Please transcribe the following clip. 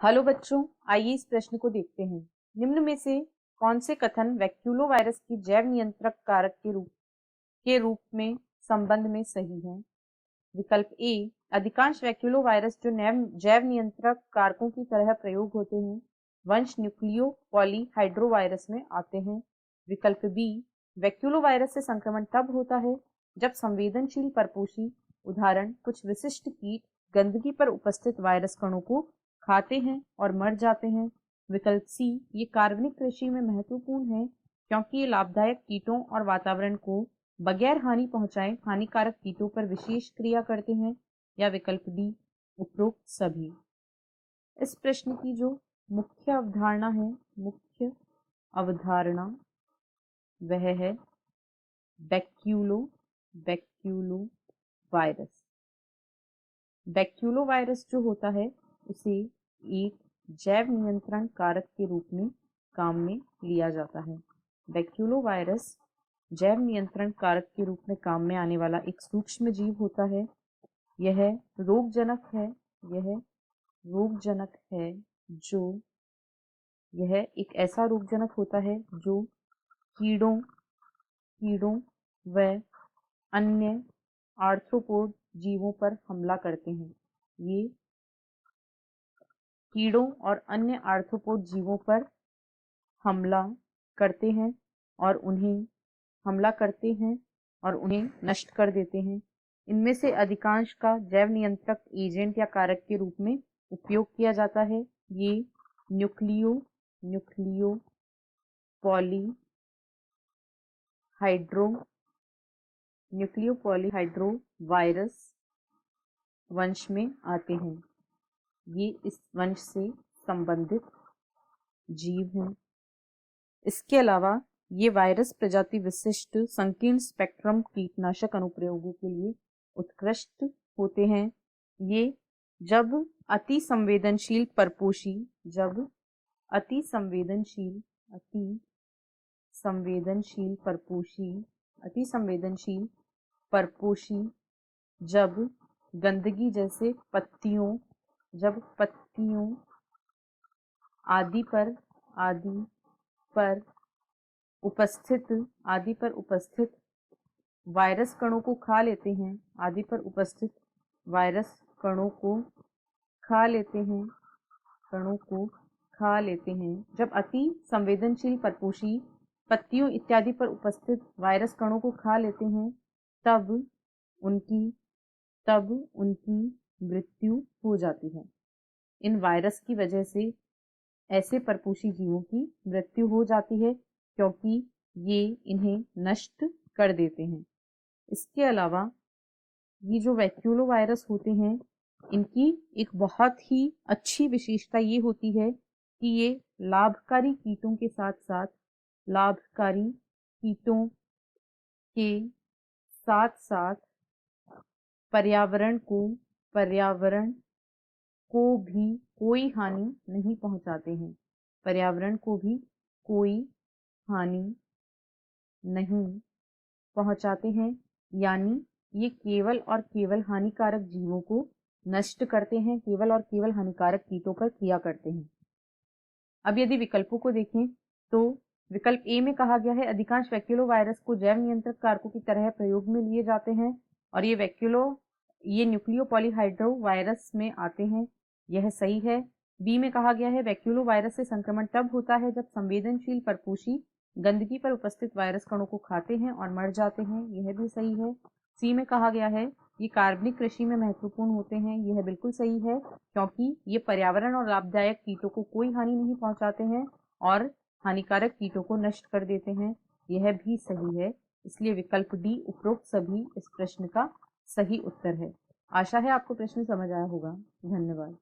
Hello बच्चों, आइए इस प्रश्न को देखते हैं। निम्न में से कौन से कथन वैक्यूलोवायरस की जैव नियंत्रक कारक के रूप में संबंध में सही है? विकल्प ए, अधिकांश वैक्यूलोवायरस जो जैव नियंत्रक कारकों की तरह प्रयोग होते हैं वंश न्यूक्लियो पॉलीहाइड्रोवायरस में आते हैं। विकल्प बी, वैक्यूलोवायरस से संक्रमण तब होता है जब संवेदनशील परपोषी उदाहरण कुछ विशिष्ट कीट गंदगी पर उपस्थित वायरस कणों को खाते हैं और मर जाते हैं। विकल्प सी, ये कार्बनिक कृषि में महत्वपूर्ण है क्योंकि ये लाभदायक कीटों और वातावरण को बगैर हानि पहुंचाए हानिकारक कीटों पर विशेष क्रिया करते हैं। या विकल्प डी, उपरोक्त सभी। इस प्रश्न की जो मुख्य अवधारणा है, मुख्य अवधारणा वह है बैक्यूलो वायरस। बैक्यूलो वायरस जो होता है उसे एक जैव नियंत्रण कारक के रूप में काम में लिया जाता है। बैक्यूलो वायरस जैव नियंत्रण कारक के रूप में काम में आने वाला एक सूक्ष्म जीव होता है। यह रोगजनक है जो यह एक ऐसा रोगजनक होता है जो कीड़ों व अन्य आर्थ्रोपोड जीवों पर हमला करते हैं। ये कीड़ों और अन्य आर्थ्रोपोड जीवों पर हमला करते हैं और उन्हें नष्ट कर देते हैं। इनमें से अधिकांश का जैव नियंत्रक एजेंट या कारक के रूप में उपयोग किया जाता है। ये न्यूक्लियो पॉलीहाइड्रो वायरस वंश में आते हैं। ये इस वंश से संबंधित जीव हैं। इसके अलावा ये वायरस प्रजाति विशिष्ट संकीर्ण स्पेक्ट्रम कीटनाशक अनुप्रयोगों के लिए उत्कृष्ट होते हैं। ये जब अति संवेदनशील परपोषी जब गंदगी जैसे पत्तियों आदि पर उपस्थित वायरस कणों को खा लेते हैं जब अति संवेदनशील परपोषी पत्तियों इत्यादि पर उपस्थित वायरस कणों को खा लेते हैं तब उनकी मृत्यु हो जाती है। इन वायरस की वजह से ऐसे परपोषी जीवों की मृत्यु हो जाती है क्योंकि ये इन्हें नष्ट कर देते हैं। इसके अलावा ये जो वैक्यूलो वायरस होते हैं इनकी एक बहुत ही अच्छी विशेषता ये होती है कि ये लाभकारी कीटों के साथ पर्यावरण को भी कोई हानि नहीं पहुंचाते हैं। यानी ये केवल और केवल हानिकारक जीवों को नष्ट करते हैं, केवल और केवल हानिकारक कीटों पर क्रिया करते हैं। अब यदि विकल्पों को देखें तो विकल्प ए में कहा गया है अधिकांश वैक्यूलो वायरस को जैव नियंत्रक कारकों की तरह प्रयोग में लिए जाते हैं और ये न्यूक्लियो पॉलीहाइड्रो वायरस में आते हैं। यह सही है। बी में कहा गया है वैक्यूलो वायरस से संक्रमण तब होता है जब संवेदनशील परपोषी गंदगी पर उपस्थित वायरस कणों को खाते हैं और मर जाते हैं। यह भी सही है। सी में कहा गया है ये कार्बनिक कृषि में महत्वपूर्ण होते हैं। यह बिल्कुल सही है क्योंकि ये पर्यावरण और लाभदायक कीटों को कोई हानि नहीं पहुंचाते हैं और हानिकारक कीटों को नष्ट कर देते हैं। यह भी सही है। इसलिए विकल्प डी, उपरोक्त सभी, इस प्रश्न का सही उत्तर है। आशा है आपको प्रश्न समझ आया होगा। धन्यवाद।